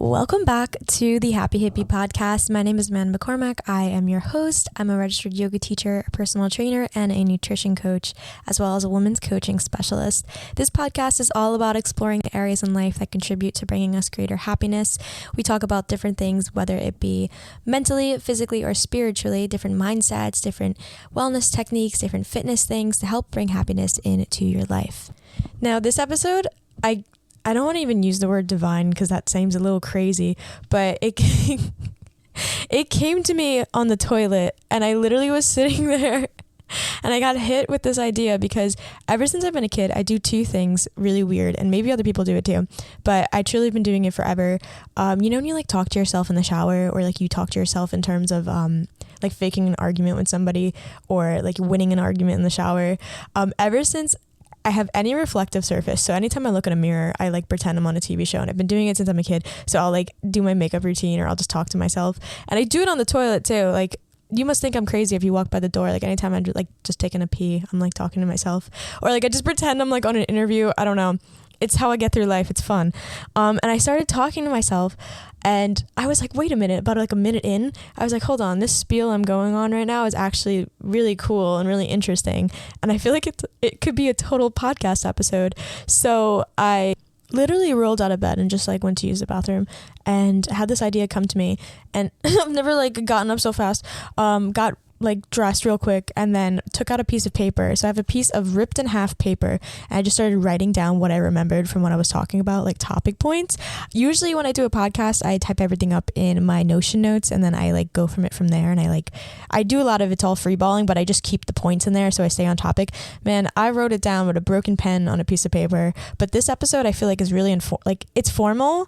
Welcome back to the Happy Hippie podcast. My name is Amanda McCormack. I am your host. I'm a registered yoga teacher, a personal trainer, and a nutrition coach, as well as a women's coaching specialist. This podcast is all about exploring the areas in life that contribute to bringing us greater happiness. We talk about different things, whether it be mentally, physically, or spiritually, different mindsets, different wellness techniques, different fitness things to help bring happiness into your life. Now, this episode, I don't want to even use the word divine because that seems a little crazy, but it came to me on the toilet, and I literally was sitting there and I got hit with this idea because ever since I've been a kid, I do two things really weird, and maybe other people do it too, but I truly have been doing it forever. When you like talk to yourself in the shower, or like you talk to yourself in terms of like faking an argument with somebody, or like winning an argument in the shower. Ever since I have any reflective surface, so anytime I look in a mirror, I like pretend I'm on a TV show, and I've been doing it since I'm a kid. So I'll like do my makeup routine, or I'll just talk to myself, and I do it on the toilet too. Like, you must think I'm crazy if you walk by the door. Like, anytime I'm just taking a pee, I'm like talking to myself, or like I just pretend I'm like on an interview. I don't know. It's how I get through life. It's fun. And I started talking to myself, and I was like, wait a minute, about like a minute in, I was like, hold on, this spiel I'm going on right now is actually really cool and really interesting. And I feel like it could be a total podcast episode. So I literally rolled out of bed and just like went to use the bathroom and had this idea come to me. And I've never like gotten up so fast. Got like dressed real quick and then took out a piece of paper. So I have a piece of ripped in half paper, and I just started writing down what I remembered from what I was talking about, like topic points. Usually when I do a podcast, I type everything up in my Notion notes, and then I like go from there, and I do a lot of it's all free balling, but I just keep the points in there so I stay on topic. Man, I wrote it down with a broken pen on a piece of paper. But this episode I feel like is really it's formal,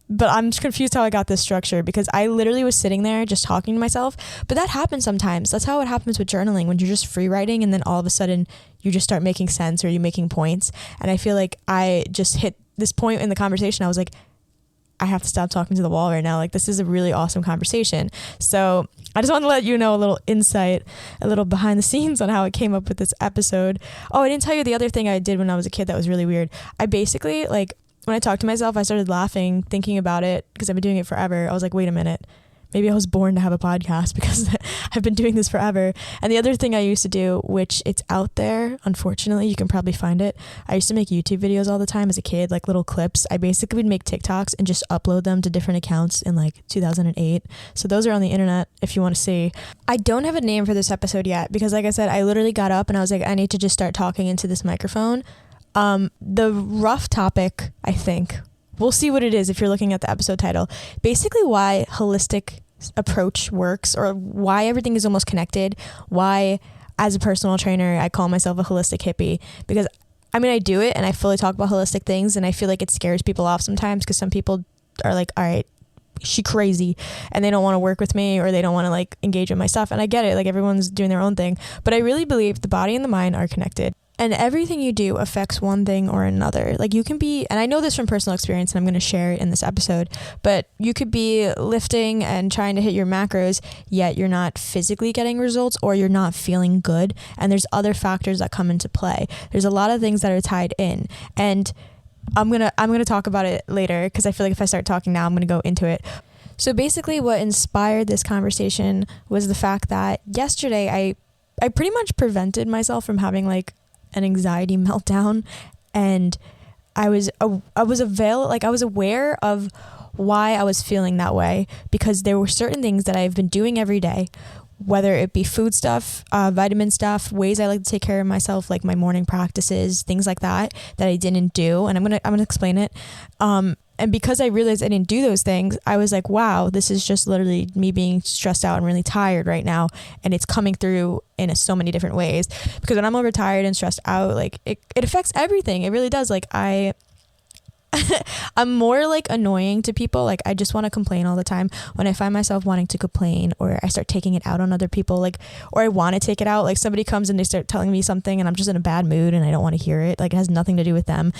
but I'm just confused how I got this structure, because I literally was sitting there just talking to myself. But that happens sometimes. That's how it happens with journaling, when you're just free writing and then all of a sudden you just start making sense, or you're making points. And I feel like I just hit this point in the conversation. I was like, I have to stop talking to the wall right now. Like, this is a really awesome conversation. So I just want to let you know a little insight, a little behind the scenes on how I came up with this episode. Oh, I didn't tell you the other thing I did when I was a kid that was really weird. I basically, like, when I talked to myself, I started laughing, thinking about it, because I've been doing it forever. I was like, wait a minute, maybe I was born to have a podcast, because I've been doing this forever. And the other thing I used to do, which it's out there, unfortunately, you can probably find it. I used to make YouTube videos all the time as a kid, like little clips. I basically would make TikToks and just upload them to different accounts in like 2008. So those are on the internet if you want to see. I don't have a name for this episode yet, because like I said, I literally got up and I was like, I need to just start talking into this microphone. The rough topic, I think, we'll see what it is if you're looking at the episode title. Basically why holistic approach works, or why everything is almost connected. Why, as a personal trainer, I call myself a holistic hippie, because I mean, I do it and I fully talk about holistic things, and I feel like it scares people off sometimes, because some people are like, all right, she crazy, and they don't want to work with me, or they don't want to like engage with my stuff. And I get it, like everyone's doing their own thing, but I really believe the body and the mind are connected. And everything you do affects one thing or another. Like, you can be, and I know this from personal experience, and I'm going to share it in this episode, but you could be lifting and trying to hit your macros, yet you're not physically getting results, or you're not feeling good. And there's other factors that come into play. There's a lot of things that are tied in. And I'm going to talk about it later, because I feel like if I start talking now, I'm going to go into it. So basically what inspired this conversation was the fact that yesterday I pretty much prevented myself from having like an anxiety meltdown, and I was aware of why I was feeling that way, because there were certain things that I've been doing every day, whether it be food stuff, vitamin stuff, ways I like to take care of myself, like my morning practices, things like that I didn't do, and I'm gonna explain it. And because I realized I didn't do those things, I was like, wow, this is just literally me being stressed out and really tired right now. And it's coming through in so many different ways. Because when I'm overtired and stressed out, like it affects everything. It really does. Like I'm more like annoying to people. Like, I just want to complain all the time. When I find myself wanting to complain, or I start taking it out on other people, like, or I want to take it out, like somebody comes and they start telling me something and I'm just in a bad mood and I don't want to hear it. Like, it has nothing to do with them.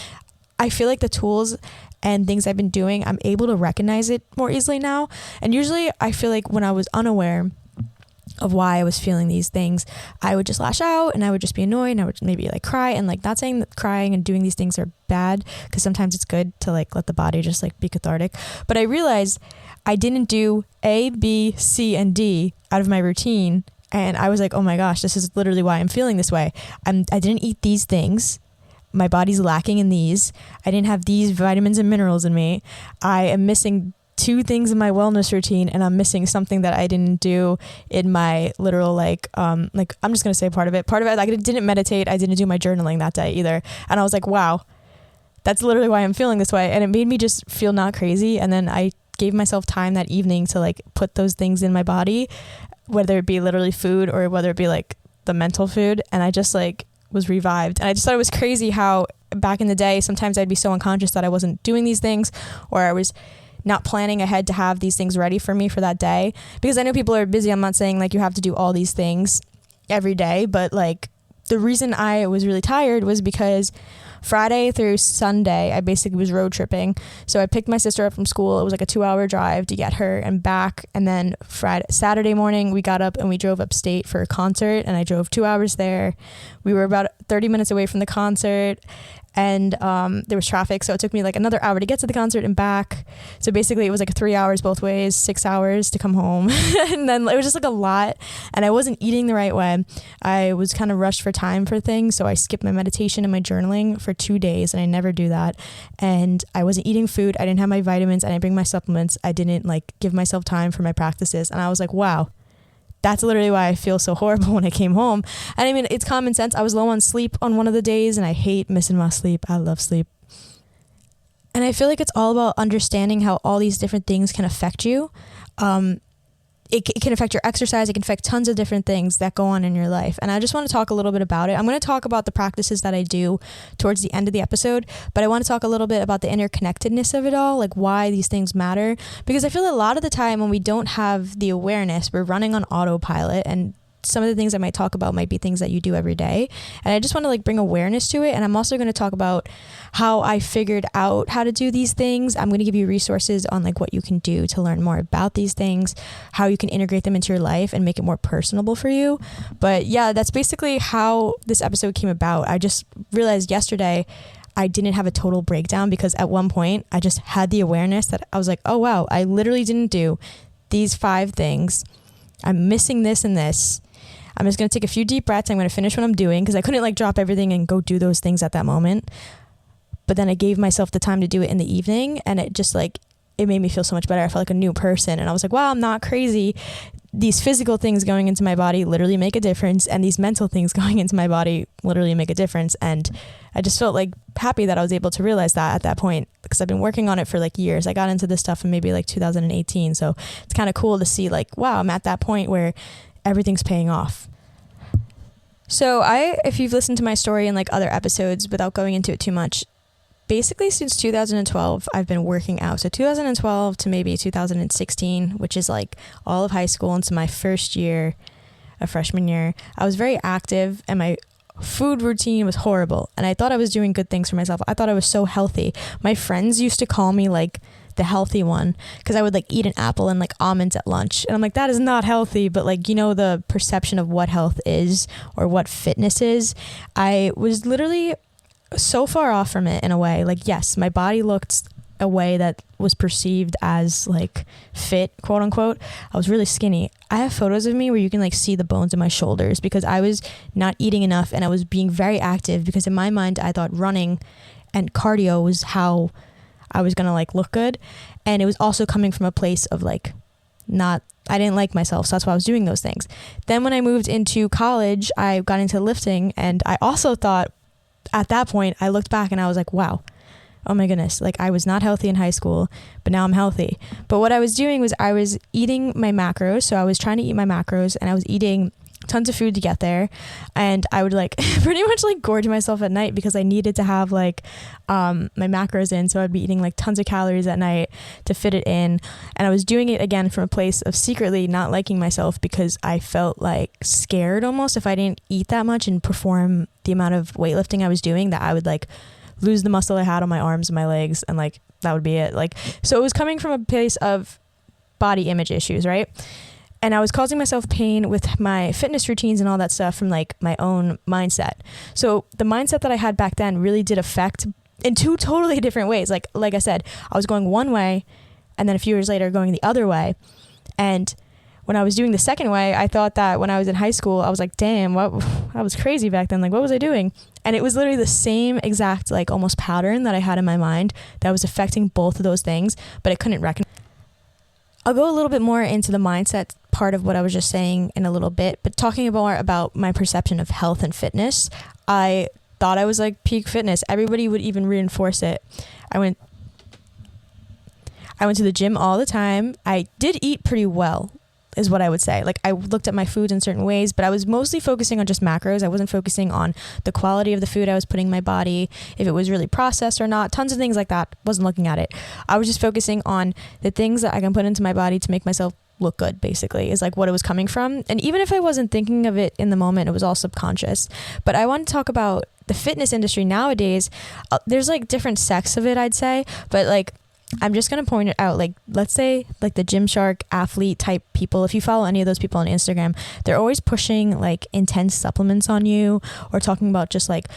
I feel like the tools and things I've been doing, I'm able to recognize it more easily now. And usually I feel like when I was unaware, of why I was feeling these things, I would just lash out and I would just be annoyed and I would maybe like cry. And like, not saying that crying and doing these things are bad, because sometimes it's good to like let the body just like be cathartic. But I realized I didn't do A, B, C, and D out of my routine. And I was like, oh my gosh, this is literally why I'm feeling this way. I didn't eat these things. My body's lacking in these. I didn't have these vitamins and minerals in me. I am missing 2 things in my wellness routine, and I'm missing something that I didn't do in my literal like I'm just gonna say part of it like, I didn't meditate. I didn't do my journaling that day either. And I was like, wow, that's literally why I'm feeling this way. And it made me just feel not crazy. And then I gave myself time that evening to like put those things in my body, whether it be literally food or whether it be like the mental food, and I just like was revived. And I just thought it was crazy how back in the day sometimes I'd be so unconscious that I wasn't doing these things, or I was not planning ahead to have these things ready for me for that day. Because I know people are busy. I'm not saying like you have to do all these things every day, but like the reason I was really tired was because Friday through Sunday, I basically was road tripping. So I picked my sister up from school. It was like a 2-hour drive to get her and back. And then Saturday morning, we got up and we drove upstate for a concert, and I drove 2 hours there. We were about 30 minutes away from the concert, and there was traffic, so it took me like another hour to get to the concert and back. So basically it was like 3 hours both ways, 6 hours to come home. And then it was just like a lot, and I wasn't eating the right way. I was kind of rushed for time for things, so I skipped my meditation and my journaling for 2 days, and I never do that. And I wasn't eating food. I didn't have my vitamins. I didn't bring my supplements. I didn't like give myself time for my practices. And I was like, wow, that's literally why I feel so horrible when I came home. And I mean, it's common sense. I was low on sleep on one of the days, and I hate missing my sleep. I love sleep. And I feel like it's all about understanding how all these different things can affect you. It can affect your exercise. It can affect tons of different things that go on in your life. And I just want to talk a little bit about it. I'm going to talk about the practices that I do towards the end of the episode, but I want to talk a little bit about the interconnectedness of it all, like why these things matter. Because I feel a lot of the time when we don't have the awareness, we're running on autopilot, and some of the things I might talk about might be things that you do every day. And I just want to like bring awareness to it. And I'm also going to talk about how I figured out how to do these things. I'm going to give you resources on like what you can do to learn more about these things, how you can integrate them into your life and make it more personable for you. But yeah, that's basically how this episode came about. I just realized yesterday I didn't have a total breakdown, because at one point I just had the awareness that I was like, oh wow, I literally didn't do these 5 things. I'm missing this and this. I'm just going to take a few deep breaths. I'm going to finish what I'm doing, because I couldn't like drop everything and go do those things at that moment. But then I gave myself the time to do it in the evening, and it just like, it made me feel so much better. I felt like a new person, and I was like, wow, I'm not crazy. These physical things going into my body literally make a difference, and these mental things going into my body literally make a difference. And I just felt like happy that I was able to realize that at that point, because I've been working on it for like years. I got into this stuff in maybe like 2018. So it's kind of cool to see like, wow, I'm at that point where everything's paying off. So if you've listened to my story in like other episodes without going into it too much, basically since 2012, I've been working out. So 2012 to maybe 2016, which is like all of high school into my first year, a freshman year, I was very active, and my food routine was horrible. And I thought I was doing good things for myself. I thought I was so healthy. My friends used to call me like the healthy one, because I would like eat an apple and like almonds at lunch, and I'm like, that is not healthy. But like, you know, the perception of what health is or what fitness is, I was literally so far off from it in a way. Like, yes, my body looked a way that was perceived as like fit, quote unquote. I was really skinny. I have photos of me where you can like see the bones in my shoulders, because I was not eating enough, and I was being very active, because in my mind I thought running and cardio was how I was gonna like look good. And it was also coming from a place of like, I didn't like myself, so that's why I was doing those things. Then when I moved into college, I got into lifting, and I also thought at that point, I looked back and I was like, wow, oh my goodness, like I was not healthy in high school, but now I'm healthy. But what I was doing was I was eating my macros. So I was trying to eat my macros, and I was eating tons of food to get there. And I would like pretty much like gorge myself at night, because I needed to have like my macros in. So I'd be eating like tons of calories at night to fit it in. And I was doing it again from a place of secretly not liking myself, because I felt like scared almost if I didn't eat that much and perform the amount of weightlifting I was doing, that I would like lose the muscle I had on my arms and my legs, and like that would be it. Like, so it was coming from a place of body image issues, right? And I was causing myself pain with my fitness routines and all that stuff from like my own mindset. So the mindset that I had back then really did affect in two totally different ways. Like I said, I was going one way and then a few years later going the other way. And when I was doing the second way, I thought that when I was in high school, I was like, damn, I was crazy back then. Like, what was I doing? And it was literally the same exact, like almost pattern that I had in my mind that was affecting both of those things, but I couldn't recognize. I'll go a little bit more into the mindset part of what I was just saying in a little bit, but talking more about my perception of health and fitness, I thought I was like peak fitness. Everybody would even reinforce it. I went to the gym all the time. I did eat pretty well, is what I would say. Like I looked at my foods in certain ways, but I was mostly focusing on just macros. I wasn't focusing on the quality of the food I was putting in my body, if it was really processed or not, tons of things like that. Wasn't looking at it. I was just focusing on the things that I can put into my body to make myself look good, basically, is like what it was coming from. And even if I wasn't thinking of it in the moment, it was all subconscious. But I want to talk about the fitness industry nowadays. There's like different sects of it, I'd say, but like I'm just going to point it out. Like, let's say like the Gymshark athlete type people, if you follow any of those people on Instagram, they're always pushing like intense supplements on you or talking about just like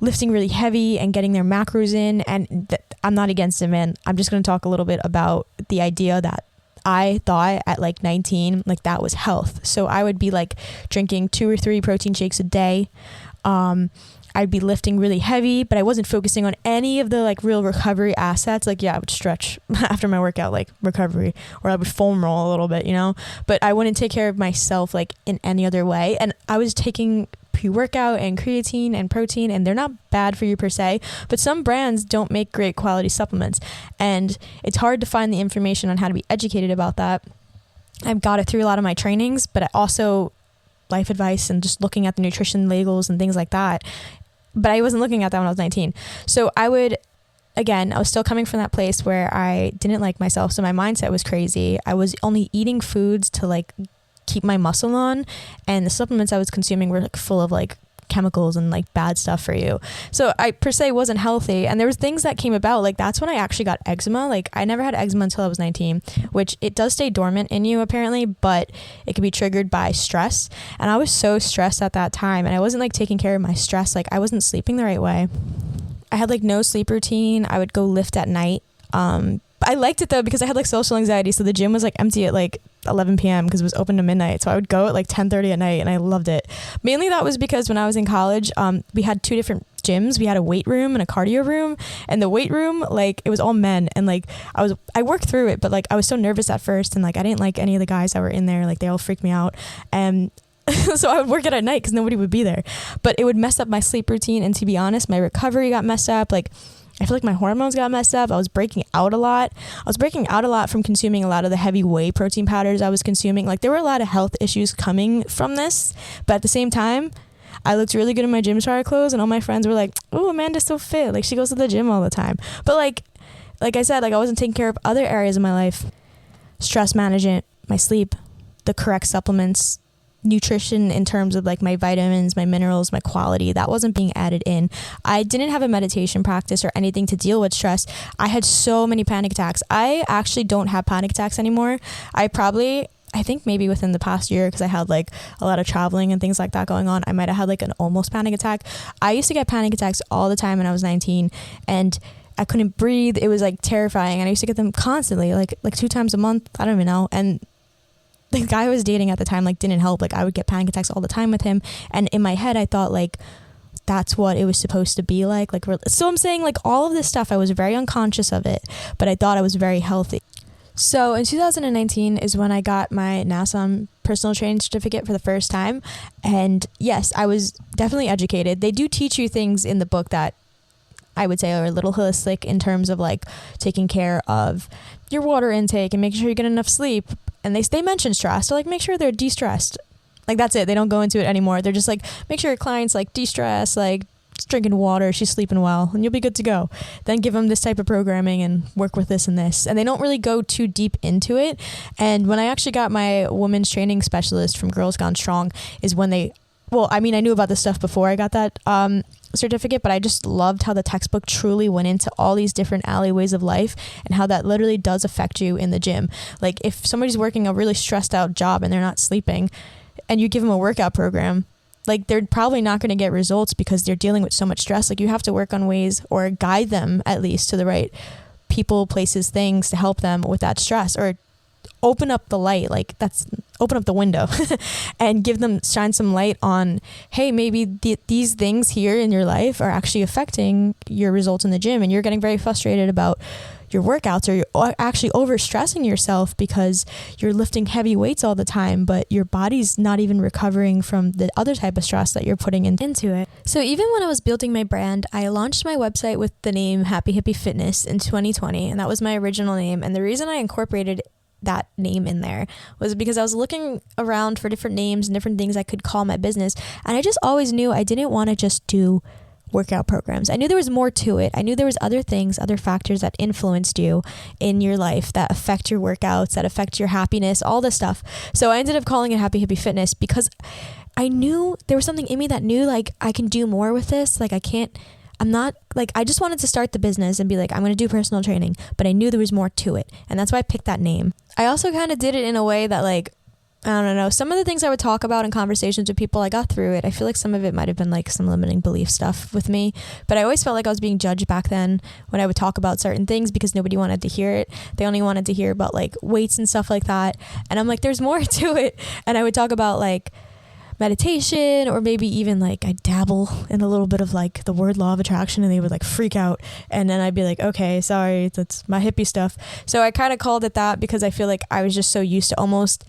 lifting really heavy and getting their macros in. And I'm not against it, man. I'm just going to talk a little bit about the idea that I thought at like 19, like that was health. So I would be like drinking 2 or 3 protein shakes a day. I'd be lifting really heavy, but I wasn't focusing on any of the like real recovery assets. Like, yeah, I would stretch after my workout, like recovery, or I would foam roll a little bit, you know, but I wouldn't take care of myself like in any other way. And I was taking pre-workout and creatine and protein, and they're not bad for you per se, but some brands don't make great quality supplements. And it's hard to find the information on how to be educated about that. I've got it through a lot of my trainings, but I also life advice and just looking at the nutrition labels and things like that. But I wasn't looking at that when I was 19. So I was still coming from that place where I didn't like myself. So my mindset was crazy. I was only eating foods to like keep my muscle on. And the supplements I was consuming were like full of like chemicals and like bad stuff for you. So I per se wasn't healthy. And there was things that came about. Like that's when I actually got eczema. Like I never had eczema until I was 19, which it does stay dormant in you apparently, but it can be triggered by stress. And I was so stressed at that time, and I wasn't like taking care of my stress. Like I wasn't sleeping the right way. I had like no sleep routine. I would go lift at night. I liked it though because I had like social anxiety, so the gym was like empty at like 11 p.m. because it was open to midnight. So I would go at like 10:30 at night, and I loved it. Mainly that was because when I was in college, we had 2 different gyms. We had a weight room and a cardio room, and the weight room, like it was all men, and like I worked through it, but like I was so nervous at first, and like I didn't like any of the guys that were in there. Like they all freaked me out, and so I would work it at night because nobody would be there. But it would mess up my sleep routine, and to be honest, my recovery got messed up. Like I feel like my hormones got messed up. I was breaking out a lot. From consuming a lot of the heavy whey protein powders I was consuming. Like there were a lot of health issues coming from this, but at the same time, I looked really good in my Gymshark clothes, and all my friends were like, "Oh, Amanda's so fit. Like she goes to the gym all the time." But like I said, like I wasn't taking care of other areas of my life. Stress management, my sleep, the correct supplements, nutrition in terms of like my vitamins, my minerals, my quality, that wasn't being added in. I didn't have a meditation practice or anything to deal with stress. I had so many panic attacks. I actually don't have panic attacks anymore. I think maybe within the past year, because I had like a lot of traveling and things like that going on, I might have had like an almost panic attack. I used to get panic attacks all the time when I was 19, and I couldn't breathe. It was like terrifying, and I used to get them constantly, like 2 times a month. I don't even know. And the guy I was dating at the time like didn't help. Like I would get panic attacks all the time with him, and in my head I thought like that's what it was supposed to be like so I'm saying like all of this stuff, I was very unconscious of it, but I thought I was very healthy. So in 2019 is when I got my NASM personal training certificate for the first time, and yes, I was definitely educated. They do teach you things in the book that I would say are a little holistic in terms of like taking care of your water intake and making sure you get enough sleep. And they mention stress, so like make sure they're de-stressed. Like that's it. They don't go into it anymore. They're just like, make sure your client's like de-stressed, like drinking water, she's sleeping well, and you'll be good to go. Then give them this type of programming and work with this and this. And they don't really go too deep into it. And when I actually got my women's training specialist from Girls Gone Strong is when I knew about this stuff before I got that certificate, but I just loved how the textbook truly went into all these different alleyways of life and how that literally does affect you in the gym. Like if somebody's working a really stressed out job and they're not sleeping and you give them a workout program, like they're probably not going to get results because they're dealing with so much stress. Like you have to work on ways or guide them at least to the right people, places, things to help them with that stress, or open up the light, like open up the window and shine some light on, hey, maybe these things here in your life are actually affecting your results in the gym, and you're getting very frustrated about your workouts, or you're actually overstressing yourself because you're lifting heavy weights all the time, but your body's not even recovering from the other type of stress that you're putting into it. So even when I was building my brand, I launched my website with the name Happy Hippie Fitness in 2020, and that was my original name. And the reason I incorporated that name in there was because I was looking around for different names and different things I could call my business, and I just always knew I didn't want to just do workout programs. I knew there was more to it. I knew there was other things, other factors that influenced you in your life that affect your workouts, that affect your happiness, all this stuff. So I ended up calling it Happy Hippie Fitness because I knew there was something in me that knew like I can do more with this. Like I just wanted to start the business and be like, I'm going to do personal training, but I knew there was more to it. And that's why I picked that name. I also kind of did it in a way that like, I don't know, some of the things I would talk about in conversations with people, I got through it. I feel like some of it might have been like some limiting belief stuff with me, but I always felt like I was being judged back then when I would talk about certain things because nobody wanted to hear it. They only wanted to hear about like weights and stuff like that. And I'm like, there's more to it. And I would talk about like meditation, or maybe even like I dabble in a little bit of like the word law of attraction, and they would like freak out, and then I'd be like, okay, sorry, that's my hippie stuff. So I kind of called it that because I feel like I was just so used to almost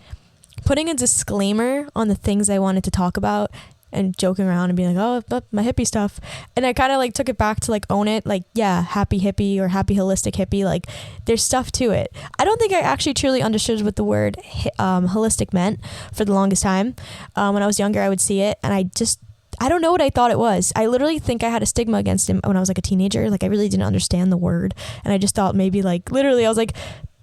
putting a disclaimer on the things I wanted to talk about and joking around and being like, oh, but my hippie stuff. And I kind of like took it back to like own it, like, yeah, happy hippie or happy holistic hippie, like there's stuff to it. I don't think I actually truly understood what the word holistic meant for the longest time. When I was younger, I would see it and I don't know what I thought it was. I literally think I had a stigma against him when I was like a teenager. Like I really didn't understand the word, and I just thought maybe like literally I was like,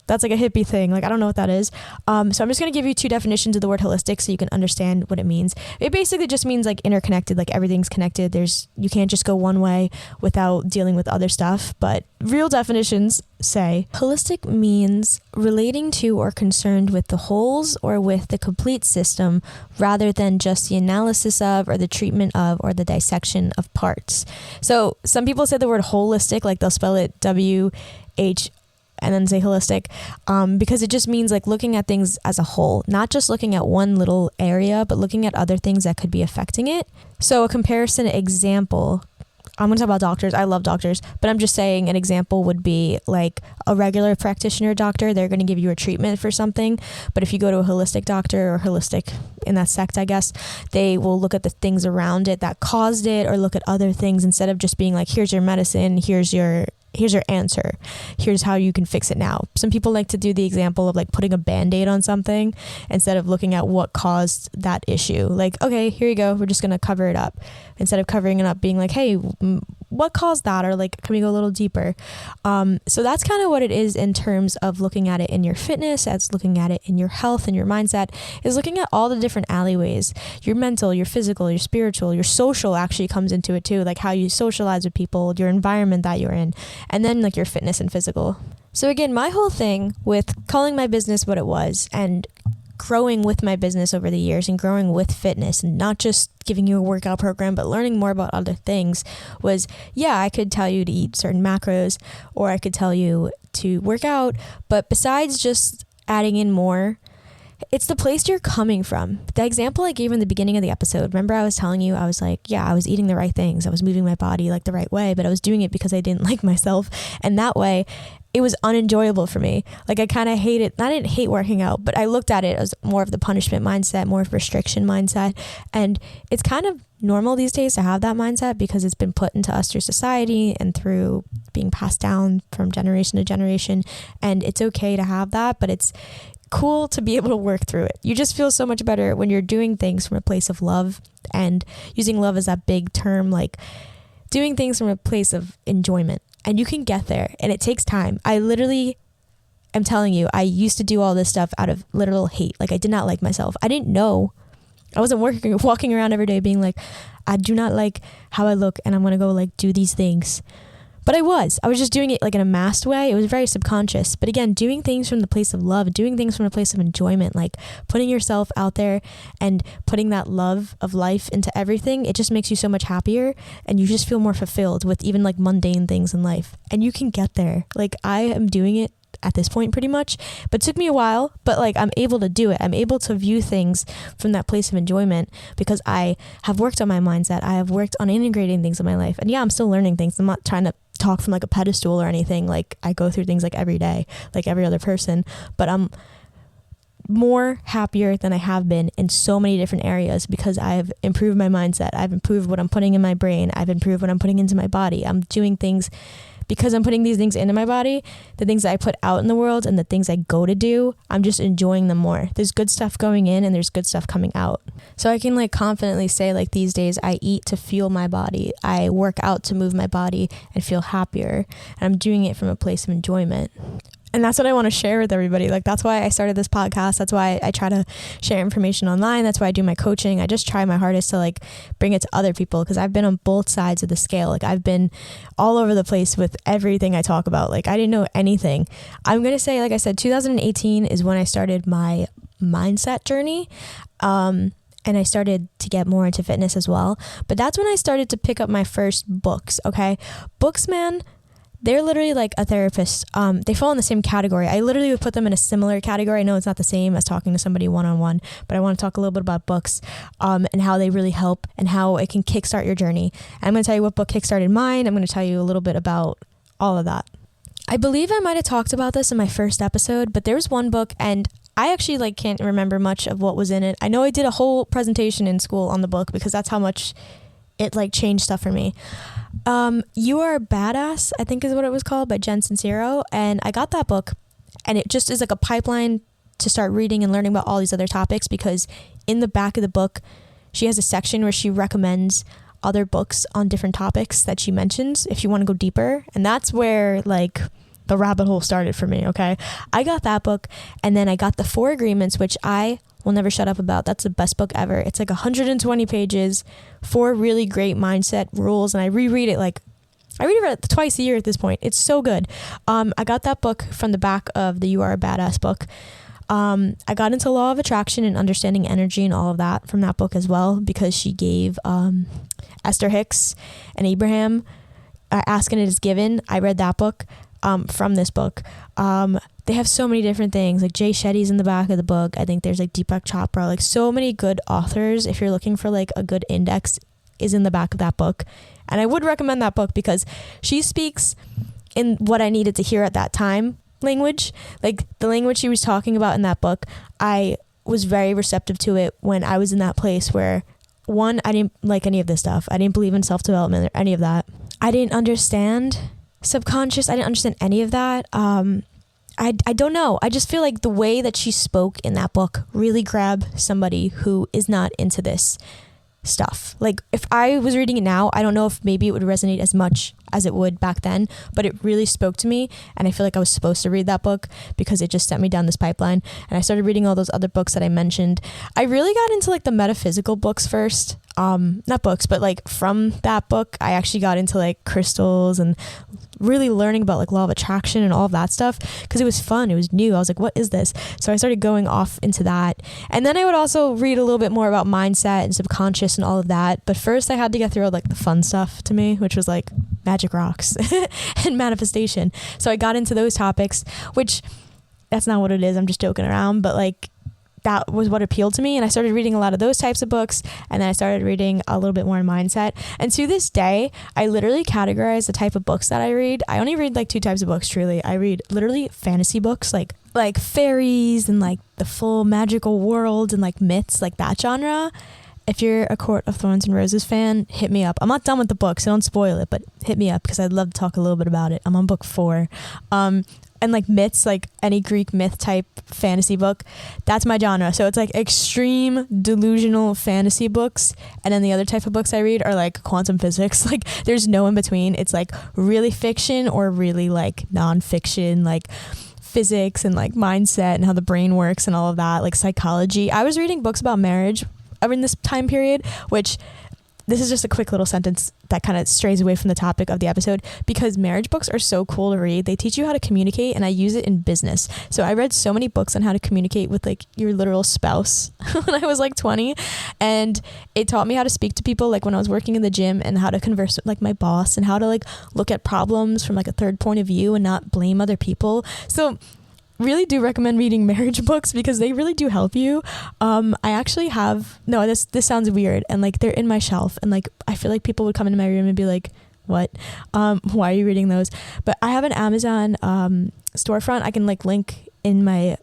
that's like a hippie thing. Like, I don't know what that is. So I'm just going to give you 2 definitions of the word holistic so you can understand what it means. It basically just means like interconnected, like everything's connected. You can't just go one way without dealing with other stuff. But real definitions say holistic means relating to or concerned with the wholes or with the complete system rather than just the analysis of or the treatment of or the dissection of parts. So some people say the word holistic, like they'll spell it W-H and then say holistic, because it just means like looking at things as a whole, not just looking at one little area, but looking at other things that could be affecting it. So a comparison example, I'm going to talk about doctors. I love doctors, but I'm just saying an example would be like a regular practitioner doctor. They're going to give you a treatment for something. But if you go to a holistic doctor, or holistic in that sect, I guess, they will look at the things around it that caused it, or look at other things instead of just being like, here's your medicine, here's your answer, here's how you can fix it now. Some people like to do the example of like putting a band-aid on something instead of looking at what caused that issue. Like, okay, here you go, we're just going to cover it up, instead of covering it up being like, hey, what caused that? Or like, can we go a little deeper? So that's kind of what it is in terms of looking at it in your fitness, as looking at it in your health and your mindset, is looking at all the different alleyways. Your mental, your physical, your spiritual, your social actually comes into it too, like how you socialize with people, your environment that you're in, and then like your fitness and physical. So again, my whole thing with calling my business what it was and growing with my business over the years and growing with fitness and not just giving you a workout program, but learning more about other things was, yeah, I could tell you to eat certain macros, or I could tell you to work out. But besides just adding in more, it's the place you're coming from. The example I gave in the beginning of the episode, remember I was telling you, I was like, yeah, I was eating the right things. I was moving my body like the right way, but I was doing it because I didn't like myself. And that way it was unenjoyable for me. Like I kind of hated, I didn't hate working out, but I looked at it as more of the punishment mindset, more of restriction mindset. And it's kind of normal these days to have that mindset because it's been put into us through society and through being passed down from generation to generation. And it's okay to have that, but it's cool to be able to work through it. You just feel so much better when you're doing things from a place of love, and using love as that big term, like doing things from a place of enjoyment. And you can get there, and it takes time. I literally am telling you, I used to do all this stuff out of literal hate. Like I did not like myself. I didn't know I wasn't walking around every day being like, I do not like how I look and I'm going to go like do these things. But I was just doing it like in a masked way. It was very subconscious. But again, doing things from the place of love, doing things from a place of enjoyment, like putting yourself out there and putting that love of life into everything, it just makes you so much happier and you just feel more fulfilled with even like mundane things in life. And you can get there. Like I am doing it at this point pretty much, but it took me a while, but like I'm able to do it. I'm able to view things from that place of enjoyment because I have worked on my mindset. I have worked on integrating things in my life. And yeah, I'm still learning things. I'm not trying to talk from like a pedestal or anything. Like I go through things like every day, like every other person, but I'm more happier than I have been in so many different areas because I've improved my mindset. I've improved what I'm putting in my brain. I've improved what I'm putting into my body. I'm doing things because I'm putting these things into my body, the things that I put out in the world and the things I go to do, I'm just enjoying them more. There's good stuff going in and there's good stuff coming out. So I can like confidently say like these days I eat to fuel my body. I work out to move my body and feel happier. And I'm doing it from a place of enjoyment. And that's what I want to share with everybody. Like, that's why I started this podcast. That's why I try to share information online. That's why I do my coaching. I just try my hardest to like bring it to other people because I've been on both sides of the scale. Like I've been all over the place with everything I talk about. Like I didn't know anything. I'm going to say, like I said, 2018 is when I started my mindset journey. And I started to get more into fitness as well. But that's when I started to pick up my first books. Okay. Books, man. They're literally like a therapist. They fall in the same category. I literally would put them in a similar category. I know it's not the same as talking to somebody one-on-one, but I want to talk a little bit about books and how they really help and how it can kickstart your journey. I'm going to tell you what book kickstarted mine. I'm going to tell you a little bit about all of that. I believe I might have talked about this in my first episode, but there was one book and I actually like can't remember much of what was in it. I know I did a whole presentation in school on the book because that's how much it like changed stuff for me. You Are a Badass, I think is what it was called, by Jen Sincero. And I got that book and it just is like a pipeline to start reading and learning about all these other topics because in the back of the book, she has a section where she recommends other books on different topics that she mentions if you want to go deeper. And that's where like the rabbit hole started for me. Okay. I got that book and then I got the 4 Agreements, which I will never shut up about. That's the best book ever. It's like 120 pages, 4 really great mindset rules. And I reread it twice a year at this point. It's so good. I got that book from the back of the You Are a Badass book. I got into Law of Attraction and understanding energy and all of that from that book as well, because she gave Esther Hicks and Abraham Ask and It Is Given. I read that book from this book. They have so many different things. Like Jay Shetty's in the back of the book. I think there's like Deepak Chopra, like so many good authors. If you're looking for like a good index, is in the back of that book. And I would recommend that book because she speaks in what I needed to hear at that time language. Like the language she was talking about in that book, I was very receptive to it when I was in that place where, one, I didn't like any of this stuff. I didn't believe in self-development or any of that. I didn't understand subconscious. I didn't understand any of that. I don't know. I just feel like the way that she spoke in that book really grabbed somebody who is not into this stuff. Like if I was reading it now, I don't know if maybe it would resonate as much as it would back then, but it really spoke to me. And I feel like I was supposed to read that book because it just sent me down this pipeline. And I started reading all those other books that I mentioned. I really got into like the metaphysical books first. Not books, but like from that book, I actually got into like crystals and really learning about like law of attraction and all of that stuff because it was fun. It was new. I was like, what is this? So I started going off into that. And then I would also read a little bit more about mindset and subconscious and all of that. But first I had to get through like the fun stuff to me, which was like magic rocks and manifestation. So I got into those topics, which that's not what it is. I'm just joking around, but like that was what appealed to me. And I started reading a lot of those types of books. And then I started reading a little bit more in mindset. And to this day, I literally categorize the type of books that I read. I only read like 2 types of books, truly. I read literally fantasy books, like fairies and like the full magical world and like myths, like that genre. If you're a Court of Thorns and Roses fan, hit me up. I'm not done with the book, so don't spoil it, but hit me up because I'd love to talk a little bit about it. I'm on book 4. And like myths, like any Greek myth type fantasy book, that's my genre. So it's like extreme delusional fantasy books. And then the other type of books I read are like quantum physics. Like there's no in between. It's like really fiction or really like nonfiction, like physics and like mindset and how the brain works and all of that, like psychology. I was reading books about marriage are in this time period, which this is just a quick little sentence that kind of strays away from the topic of the episode, because marriage books are so cool to read. They teach you how to communicate, and I use it in business. So I read so many books on how to communicate with like your literal spouse when I was like 20, and it taught me how to speak to people like when I was working in the gym, and how to converse with like my boss, and how to like look at problems from like a third point of view and not blame other people. So really do recommend reading marriage books because they really do help you. I actually have, no, this sounds weird, and like they're in my shelf, and like I feel like people would come into my room and be like, what? Why are you reading those? But I have an Amazon storefront. I can like link in my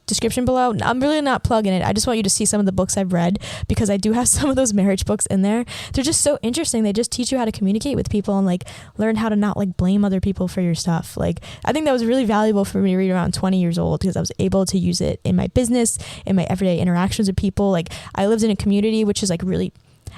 description below. I'm really not plugging it. I just want you to see some of the books I've read, because I do have some of those marriage books in there. They're just so interesting. They just teach you how to communicate with people and like learn how to not like blame other people for your stuff. Like I think that was really valuable for me to read around 20 years old, because I was able to use it in my business, in my everyday interactions with people. Like I lived in a community which is like really,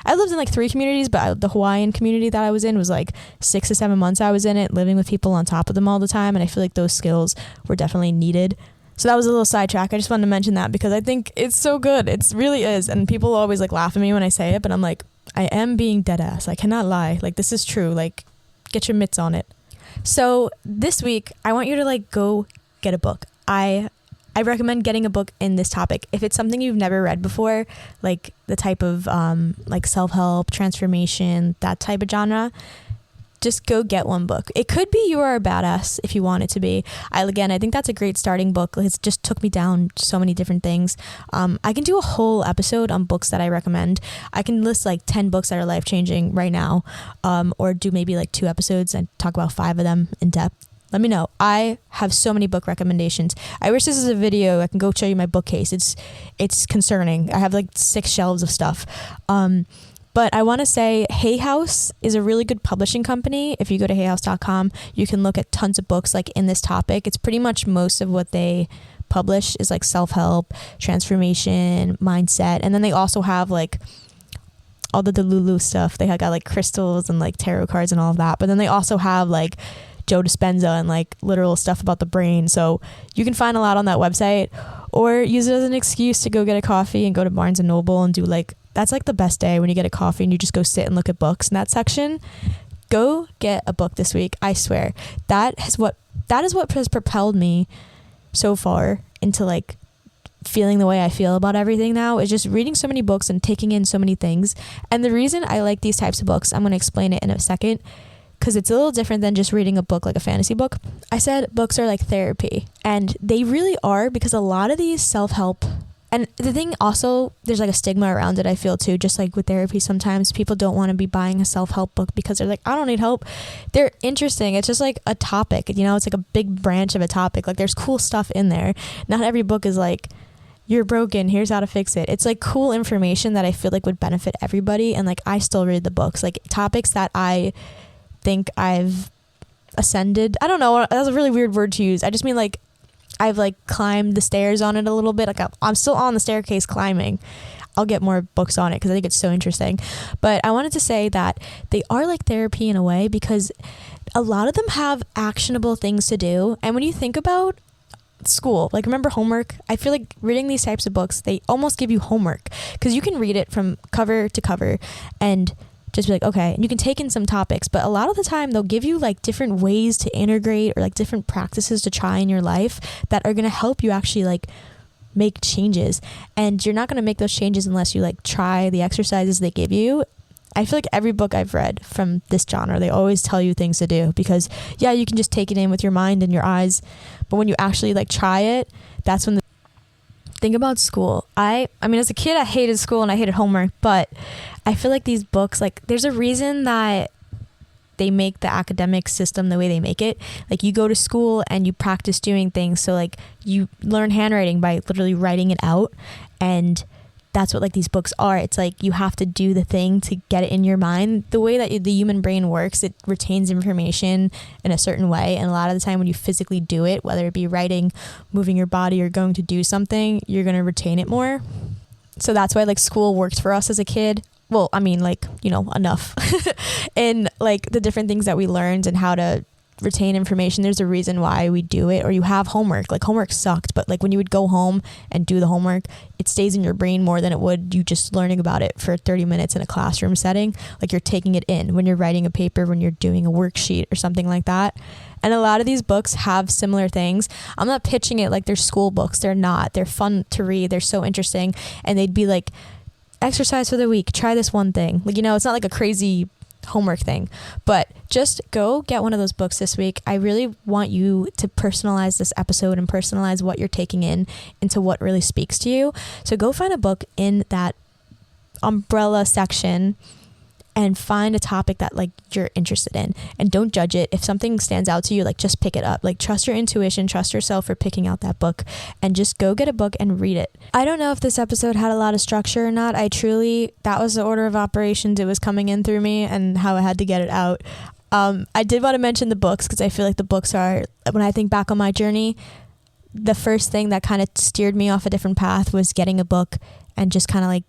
I lived in like 3 communities, but the Hawaiian community that I was in was like 6 to 7 months I was in it, living with people on top of them all the time. And I feel like those skills were definitely needed. So that was a little sidetrack. I just wanted to mention that because I think it's so good. It really is. And people always like laugh at me when I say it, but I'm like, I am being dead ass. I cannot lie. Like this is true. Like get your mitts on it. So this week I want you to like go get a book. I recommend getting a book in this topic. If it's something you've never read before, like the type of like self-help, transformation, that type of genre, just go get one book. It could be You Are a Badass if you want it to be. I think that's a great starting book. It just took me down so many different things. I can do a whole episode on books that I recommend. I can list like 10 books that are life-changing right now, or do maybe like 2 episodes and talk about 5 of them in depth. Let me know. I have so many book recommendations. I wish this was a video. I can go show you my bookcase. It's concerning. I have like 6 shelves of stuff. But I want to say Hay House is a really good publishing company. If you go to hayhouse.com, you can look at tons of books like in this topic. It's pretty much most of what they publish is like self-help, transformation, mindset. And then they also have like all the Delulu stuff. They have got like crystals and like tarot cards and all of that. But then they also have like Joe Dispenza and like literal stuff about the brain. So you can find a lot on that website, or use it as an excuse to go get a coffee and go to Barnes and Noble and do like, that's like the best day when you get a coffee and you just go sit and look at books in that section. Go get a book this week. I swear that is what has propelled me so far into like feeling the way I feel about everything now, is just reading so many books and taking in so many things. And the reason I like these types of books, I'm going to explain it in a second, because it's a little different than just reading a book like a fantasy book. I said books are like therapy, and they really are, because a lot of these self-help, and the thing also, there's like a stigma around it, I feel too, just like with therapy, sometimes people don't want to be buying a self-help book because they're like, I don't need help. They're interesting. It's just like a topic, you know, it's like a big branch of a topic. Like there's cool stuff in there. Not every book is like, you're broken, here's how to fix it. It's like cool information that I feel like would benefit everybody. And like, I still read the books, like topics that I think I've ascended. I don't know. That's a really weird word to use. I just mean like, I've like climbed the stairs on it a little bit. Like I'm still on the staircase climbing. I'll get more books on it because I think it's so interesting. But I wanted to say that they are like therapy in a way, because a lot of them have actionable things to do. And when you think about school, like remember homework? I feel like reading these types of books, they almost give you homework, because you can read it from cover to cover and just be like, okay, and you can take in some topics, but a lot of the time they'll give you like different ways to integrate, or like different practices to try in your life that are going to help you actually like make changes. And you're not going to make those changes unless you like try the exercises they give you. I feel like every book I've read from this genre, they always tell you things to do, because yeah, you can just take it in with your mind and your eyes, but when you actually like try it, that's when think about school. I mean, as a kid, I hated school and I hated homework, but I feel like these books, like there's a reason that they make the academic system the way they make it. Like you go to school and you practice doing things. So like you learn handwriting by literally writing it out, and that's what like these books are. It's like you have to do the thing to get it in your mind. The way that the human brain works, it retains information in a certain way, and a lot of the time when you physically do it, whether it be writing, moving your body, or going to do something, you're going to retain it more. So that's why like school worked for us as a kid. Well, I mean, like, you know, enough and like the different things that we learned and how to retain information. There's a reason why we do it. Or you have homework. Like, homework sucked, but like when you would go home and do the homework, it stays in your brain more than it would you just learning about it for 30 minutes in a classroom setting. Like, you're taking it in when you're writing a paper, when you're doing a worksheet or something like that. And a lot of these books have similar things. I'm not pitching it like they're school books. They're not. They're fun to read. They're so interesting. And they'd be like, exercise for the week, try this one thing. Like, it's not like a crazy homework thing, but just go get one of those books this week. I really want you to personalize this episode and personalize what you're taking in into what really speaks to you. So go find a book in that umbrella section and find a topic that like you're interested in, and don't judge it. If something stands out to you, like, just pick it up. Like, trust your intuition, trust yourself for picking out that book, and just go get a book and read it. I don't know if this episode had a lot of structure or not. That was the order of operations. It was coming in through me and how I had to get it out. I did want to mention the books because I feel like the books are, when I think back on my journey, the first thing that kind of steered me off a different path was getting a book and just kind of like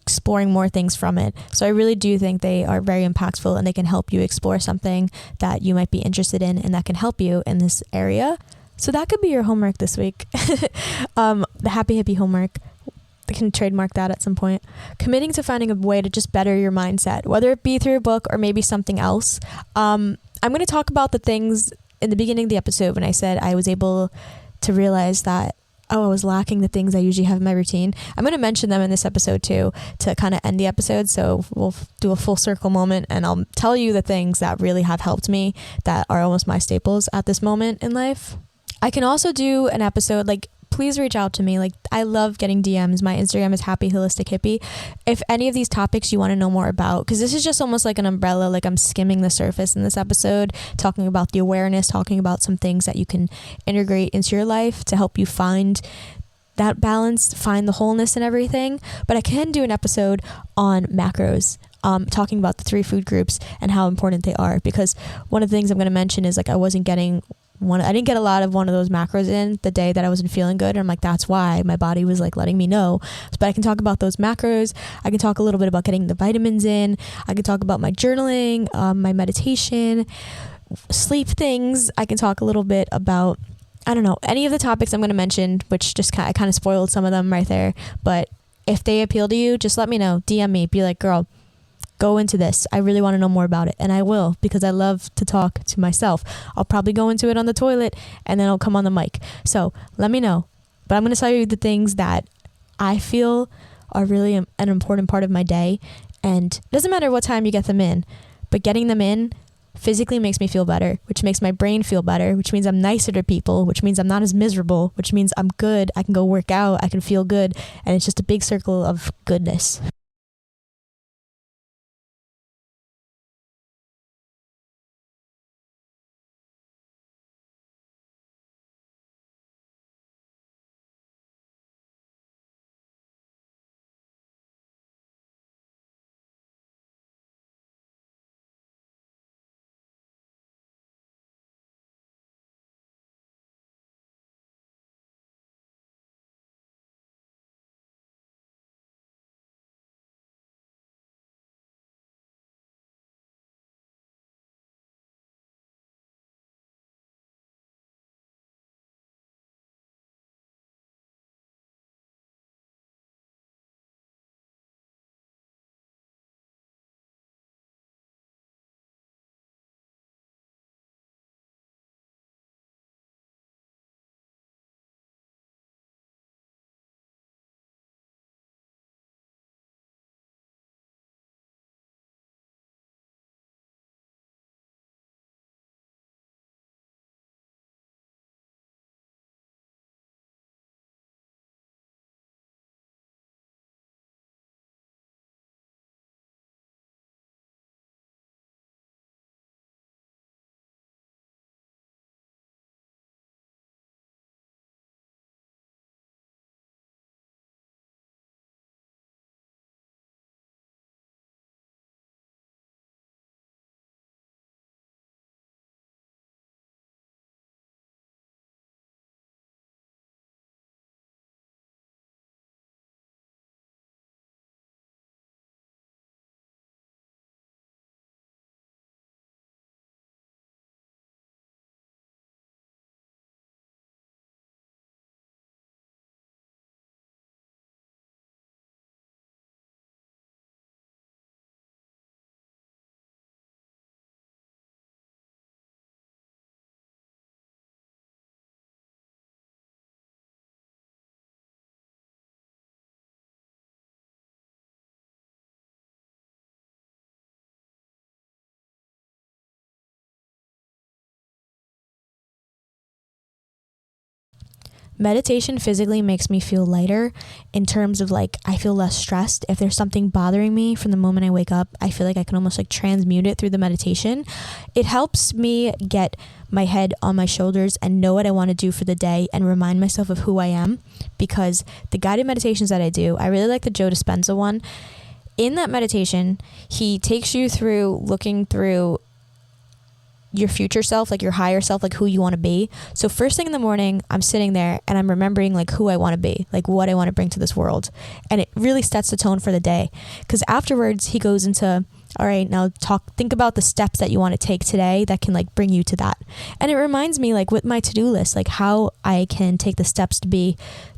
exploring more things from it. So I really do think they are very impactful, and they can help you explore something that you might be interested in and that can help you in this area. So that could be your homework this week. The happy hippie homework. I can trademark that at some point. Committing to finding a way to just better your mindset, whether it be through a book or maybe something else. I'm going to talk about the things in the beginning of the episode when I said I was able to realize that I was lacking the things I usually have in my routine. I'm going to mention them in this episode too, to kind of end the episode. So we'll do a full circle moment, and I'll tell you the things that really have helped me that are almost my staples at this moment in life. I can also do an episode, like, please reach out to me. Like, I love getting DMs. My Instagram is Happy Holistic Hippie. If any of these topics you want to know more about, because this is just almost like an umbrella, like I'm skimming the surface in this episode, talking about the awareness, talking about some things that you can integrate into your life to help you find that balance, find the wholeness and everything. But I can do an episode on macros, talking about the 3 food groups and how important they are, because one of the things I'm going to mention is like I didn't get a lot of one of those macros in the day that I wasn't feeling good. And I'm like, that's why my body was like letting me know. But I can talk about those macros. I can talk a little bit about getting the vitamins in. I can talk about my journaling, my meditation, sleep things. I can talk a little bit about, I don't know, any of the topics I'm going to mention, which just I kind of spoiled some of them right there. But if they appeal to you, just let me know. DM me. Be like, girl, go into this. I really want to know more about it. And I will, because I love to talk to myself. I'll probably go into it on the toilet and then I'll come on the mic. So let me know. But I'm going to tell you the things that I feel are really an important part of my day. And it doesn't matter what time you get them in, but getting them in physically makes me feel better, which makes my brain feel better, which means I'm nicer to people, which means I'm not as miserable, which means I'm good. I can go work out. I can feel good. And it's just a big circle of goodness. meditation physically makes me feel lighter in terms of like, I feel less stressed. If there's something bothering me from the moment I wake up, I feel like I can almost like transmute it through the meditation. It helps me get my head on my shoulders and know what I want to do for the day and remind myself of who I am, because the guided meditations that I do, I really like the Joe Dispenza one. In that meditation, he takes you through looking through your future self, like your higher self, like who you want to be. So first thing in the morning, I'm sitting there and I'm remembering like who I want to be, like what I want to bring to this world. And it really sets the tone for the day. Because afterwards he goes into, all right, now think about the steps that you want to take today that can like bring you to that. And it reminds me like with my to-do list, like how I can take the steps to be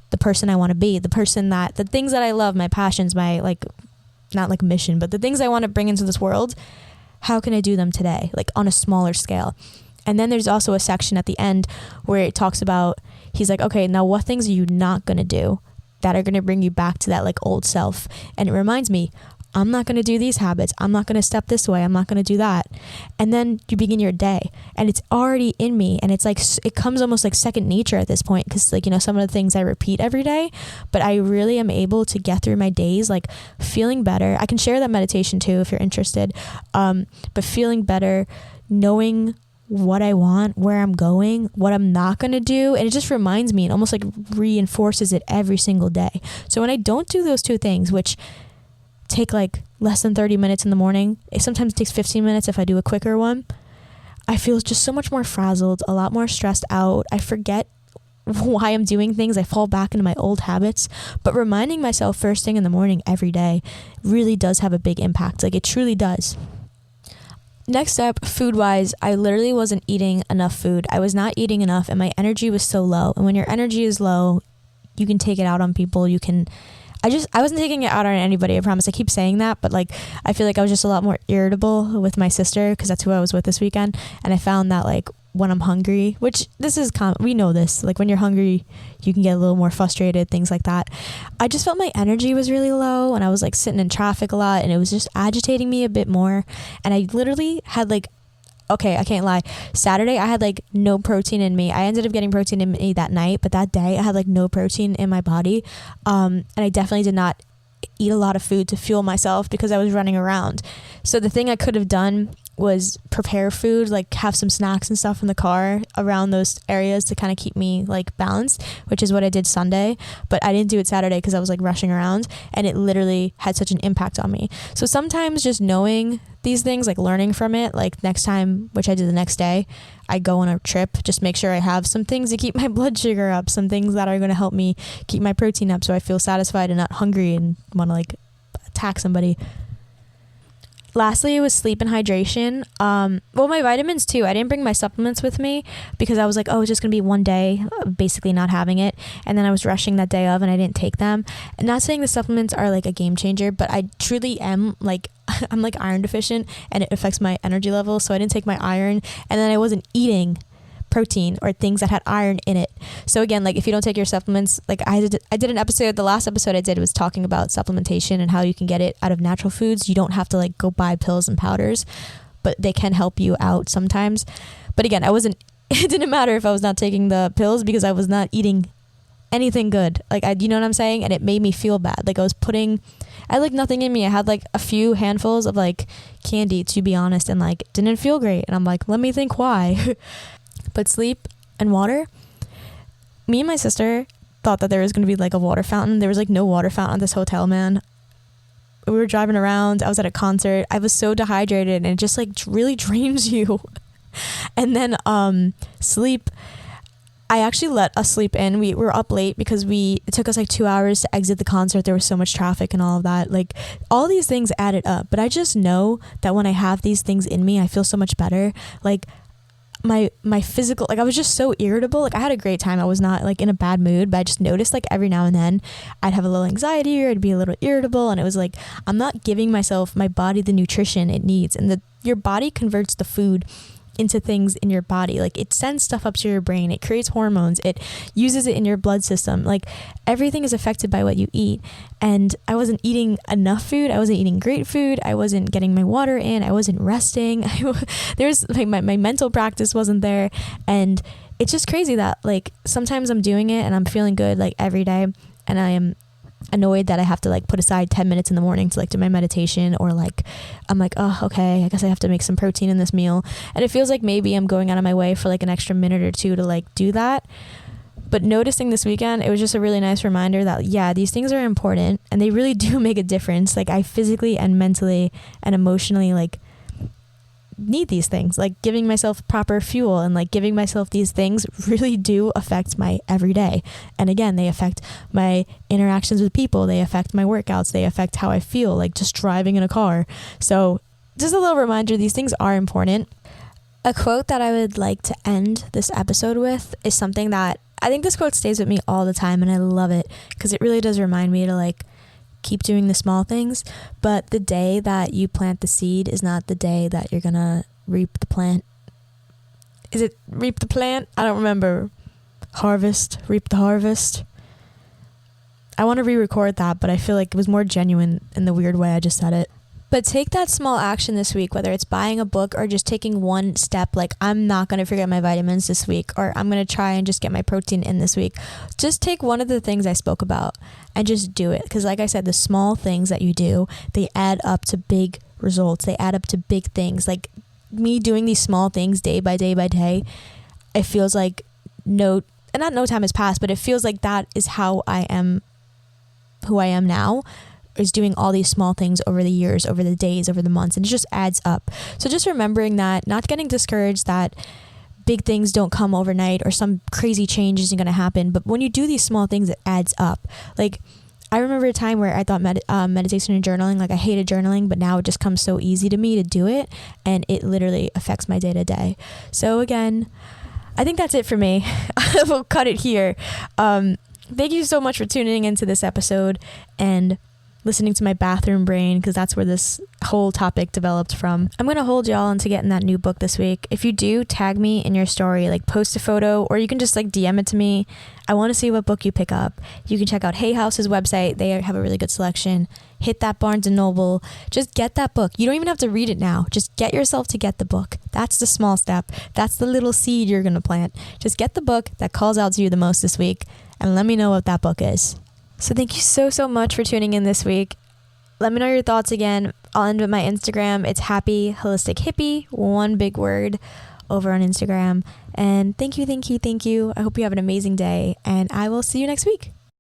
the person I want to be, the things that I love, my passions, my like, not like mission, but the things I want to bring into this world. How can I do them today, like on a smaller scale? And then there's also a section at the end where it talks about, he's like, okay, now what things are you not going to do that are going to bring you back to that like old self? And it reminds me, I'm not going to do these habits. I'm not going to step this way. I'm not going to do that. And then you begin your day and it's already in me. And it's like, it comes almost like second nature at this point. Because like, you know, some of the things I repeat every day, but I really am able to get through my days, like feeling better. I can share that meditation too, if you're interested. But feeling better, knowing what I want, where I'm going, what I'm not going to do. And it just reminds me and almost like reinforces it every single day. So when I don't do those two things, which take like less than 30 minutes in the morning, sometimes it takes 15 minutes if I do a quicker one, I feel just so much more frazzled, a lot more stressed out. I forget why I'm doing things. I fall back into my old habits. But reminding myself first thing in the morning every day really does have a big impact. Like it truly does. Next up, food-wise, I literally wasn't eating enough food. I was not eating enough and my energy was so low. And when your energy is low, you can take it out on people. I wasn't taking it out on anybody, I promise. I keep saying that, but like, I feel like I was just a lot more irritable with my sister because that's who I was with this weekend. And I found that like when I'm hungry, which this is, we know this, like when you're hungry, you can get a little more frustrated, things like that. I just felt my energy was really low and I was like sitting in traffic a lot and it was just agitating me a bit more. And I literally had like, okay, I can't lie. Saturday, I had like no protein in me. I ended up getting protein in me that night, but that day I had like no protein in my body. And I definitely did not eat a lot of food to fuel myself because I was running around. So the thing I could have done was prepare food, like have some snacks and stuff in the car around those areas to kind of keep me like balanced, which is what I did Sunday. But I didn't do it Saturday because I was like rushing around and it literally had such an impact on me. So sometimes just knowing these things, like learning from it, like next time, which I did the next day, I go on a trip, just make sure I have some things to keep my blood sugar up, some things that are going to help me keep my protein up so I feel satisfied and not hungry and want to like attack somebody. Lastly, it was sleep and hydration. Well, my vitamins too. I didn't bring my supplements with me because I was like, oh, it's just going to be one day, basically not having it. And then I was rushing that day of and I didn't take them. And not saying the supplements are like a game changer, but I truly am like, I'm like iron deficient and it affects my energy level. So I didn't take my iron and then I wasn't eating protein or things that had iron in it. So again, like if you don't take your supplements, like I did an episode, the last episode I did was talking about supplementation and how you can get it out of natural foods. You don't have to like go buy pills and powders, but they can help you out sometimes. But again, it didn't matter if I was not taking the pills because I was not eating anything good. Like you know what I'm saying? And it made me feel bad. Like I had like nothing in me. I had like a few handfuls of like candy, to be honest, and like didn't feel great. And I'm like, let me think why. But sleep and water, me and my sister thought that there was going to be like a water fountain. There was like no water fountain at this hotel, man. We were driving around. I was at a concert. I was so dehydrated and it just like really drains you. And then sleep, I actually let us sleep in. We were up late because it took us like 2 hours to exit the concert. There was so much traffic and all of that. Like all these things added up. But I just know that when I have these things in me, I feel so much better. Like my physical, like I was just so irritable. Like I had a great time. I was not like in a bad mood, but I just noticed like every now and then I'd have a little anxiety or I'd be a little irritable. And it was like, I'm not giving my body the nutrition it needs. And your body converts the food into things in your body. Like it sends stuff up to your brain. It creates hormones. It uses it in your blood system. Like everything is affected by what you eat. And I wasn't eating enough food. I wasn't eating great food. I wasn't getting my water in. I wasn't resting. There's like my mental practice wasn't there. And it's just crazy that like sometimes I'm doing it and I'm feeling good like every day, and I am annoyed that I have to like put aside 10 minutes in the morning to like do my meditation, or like I'm like, oh, okay, I guess I have to make some protein in this meal, and it feels like maybe I'm going out of my way for like an extra minute or two to like do that. But noticing this weekend, it was just a really nice reminder that, yeah, these things are important and they really do make a difference. Like I physically and mentally and emotionally like need these things. Like giving myself proper fuel and like giving myself these things really do affect my everyday. And again, they affect my interactions with people. They affect my workouts. They affect how I feel, like just driving in a car. So just a little reminder, these things are important. A quote that I would like to end this episode with is something that I think this quote stays with me all the time, and I love it because it really does remind me to like keep doing the small things. But the day that you plant the seed is not the day that you're gonna reap the plant. Is it reap the plant? I don't remember. Harvest, reap the harvest. I want to re-record that, but I feel like it was more genuine in the weird way I just said it. But take that small action this week, whether it's buying a book or just taking one step. Like, I'm not going to forget my vitamins this week, or I'm going to try and just get my protein in this week. Just take one of the things I spoke about and just do it. Because like I said, the small things that you do, they add up to big results. They add up to big things. Like me doing these small things day by day by day, it feels like not no time has passed, but it feels like that is how I am, who I am now, is doing all these small things over the years, over the days, over the months, and it just adds up. So just remembering that, not getting discouraged that big things don't come overnight or some crazy change isn't going to happen, but when you do these small things, it adds up. Like I remember a time where I thought meditation and journaling, like I hated journaling, but now it just comes so easy to me to do it, and it literally affects my day to day. So again, I think that's it for me. We'll cut it here. Thank you so much for tuning into this episode and listening to my bathroom brain, because that's where this whole topic developed from. I'm going to hold y'all into getting that new book this week. If you do, tag me in your story, like post a photo, or you can just like DM it to me. I want to see what book you pick up. You can check out Hay House's website. They have a really good selection. Hit that Barnes & Noble. Just get that book. You don't even have to read it now. Just get yourself to get the book. That's the small step. That's the little seed you're going to plant. Just get the book that calls out to you the most this week, and let me know what that book is. So thank you so much for tuning in this week. Let me know your thoughts again. I'll end with my Instagram. It's Happy Holistic Hippie, one big word, over on Instagram. And thank you. I hope you have an amazing day, and I will see you next week.